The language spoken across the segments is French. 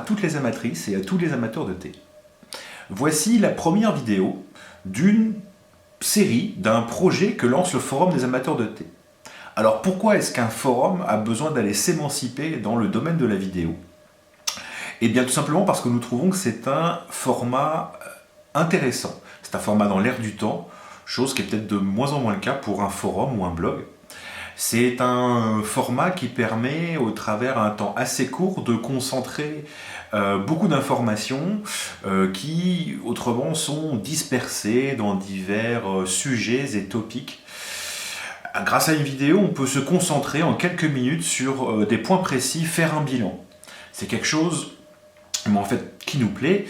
toutes les amatrices et à tous les amateurs de thé. Voici la première vidéo d'une série, d'un projet que lance le Forum des amateurs de thé. Alors pourquoi est-ce qu'un forum a besoin d'aller s'émanciper dans le domaine de la vidéo? Eh bien tout simplement parce que nous trouvons que c'est un format intéressant. C'est un format dans l'air du temps, chose qui est peut-être de moins en moins le cas pour un forum ou un blog. C'est un format qui permet, au travers d'un temps assez court, de concentrer beaucoup d'informations qui, autrement, sont dispersées dans divers sujets et topics. Grâce à une vidéo, on peut se concentrer en quelques minutes sur des points précis, faire un bilan. C'est quelque chose en fait, qui nous plaît.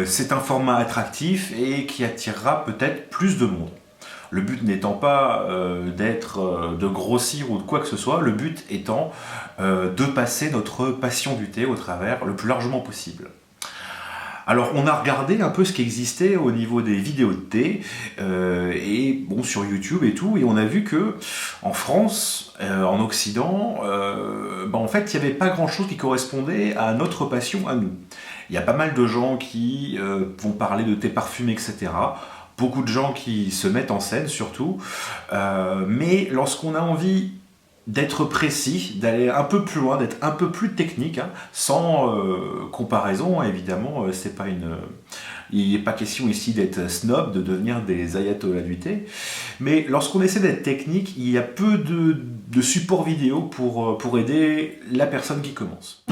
C'est un format attractif et qui attirera peut-être plus de monde. Le but n'étant pas de grossir ou de quoi que ce soit, le but étant de passer notre passion du thé au travers le plus largement possible. Alors on a regardé un peu ce qui existait au niveau des vidéos de thé, et bon, sur YouTube et tout, et on a vu que en France, en Occident, en fait il n'y avait pas grand chose qui correspondait à notre passion à nous. Il y a pas mal de gens qui vont parler de thé parfumé, etc. Beaucoup de gens qui se mettent en scène surtout, mais lorsqu'on a envie d'être précis, d'aller un peu plus loin, d'être un peu plus technique, hein, sans comparaison, évidemment, c'est pas il n'est pas question ici d'être snob, de devenir des ayatollahs du thé, mais lorsqu'on essaie d'être technique, il y a peu de supports vidéo pour aider la personne qui commence.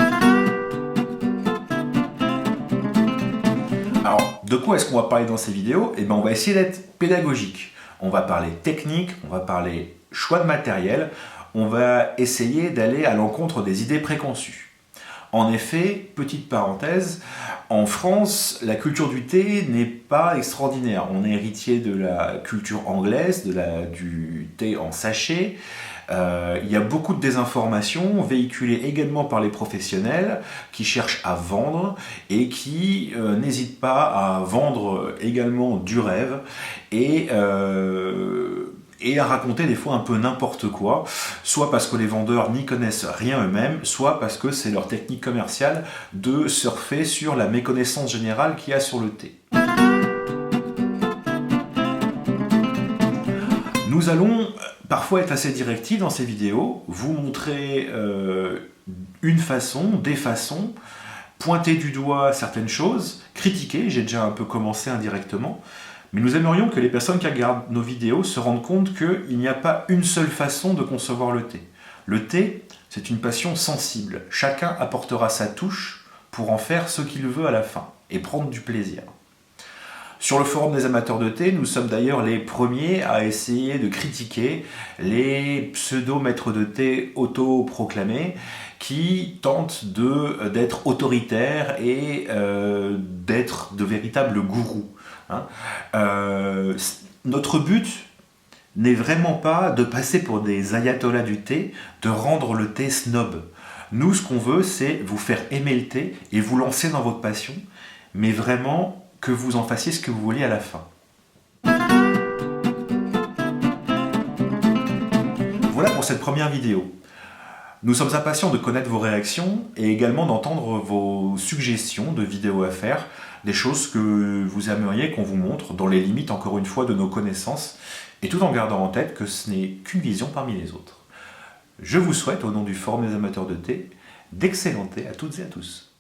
Alors, de quoi est-ce qu'on va parler dans ces vidéos? Eh bien, on va essayer d'être pédagogique. On va parler technique, on va parler choix de matériel, on va essayer d'aller à l'encontre des idées préconçues. En effet, petite parenthèse, en France, la culture du thé n'est pas extraordinaire. On est héritier de la culture anglaise, du thé en sachet. Il y a beaucoup de désinformations véhiculées également par les professionnels qui cherchent à vendre et qui n'hésitent pas à vendre également du rêve et à raconter des fois un peu n'importe quoi, soit parce que les vendeurs n'y connaissent rien eux-mêmes, soit parce que c'est leur technique commerciale de surfer sur la méconnaissance générale qu'il y a sur le thé. Nous allons parfois être assez directifs dans ces vidéos, vous montrer une façon, des façons, pointer du doigt certaines choses, critiquer, j'ai déjà un peu commencé indirectement, mais nous aimerions que les personnes qui regardent nos vidéos se rendent compte qu'il n'y a pas une seule façon de concevoir le thé. Le thé, c'est une passion sensible. Chacun apportera sa touche pour en faire ce qu'il veut à la fin et prendre du plaisir. Sur le forum des amateurs de thé, nous sommes d'ailleurs les premiers à essayer de critiquer les pseudo-maîtres de thé autoproclamés qui tentent d'être autoritaires et d'être de véritables gourous. Notre but n'est vraiment pas de passer pour des ayatollahs du thé, de rendre le thé snob. Nous, ce qu'on veut, c'est vous faire aimer le thé et vous lancer dans votre passion, mais vraiment que vous en fassiez ce que vous voulez à la fin. Voilà pour cette première vidéo. Nous sommes impatients de connaître vos réactions et également d'entendre vos suggestions de vidéos à faire, des choses que vous aimeriez qu'on vous montre dans les limites, encore une fois, de nos connaissances, et tout en gardant en tête que ce n'est qu'une vision parmi les autres. Je vous souhaite, au nom du Forum des amateurs de thé, d'excellents thés à toutes et à tous.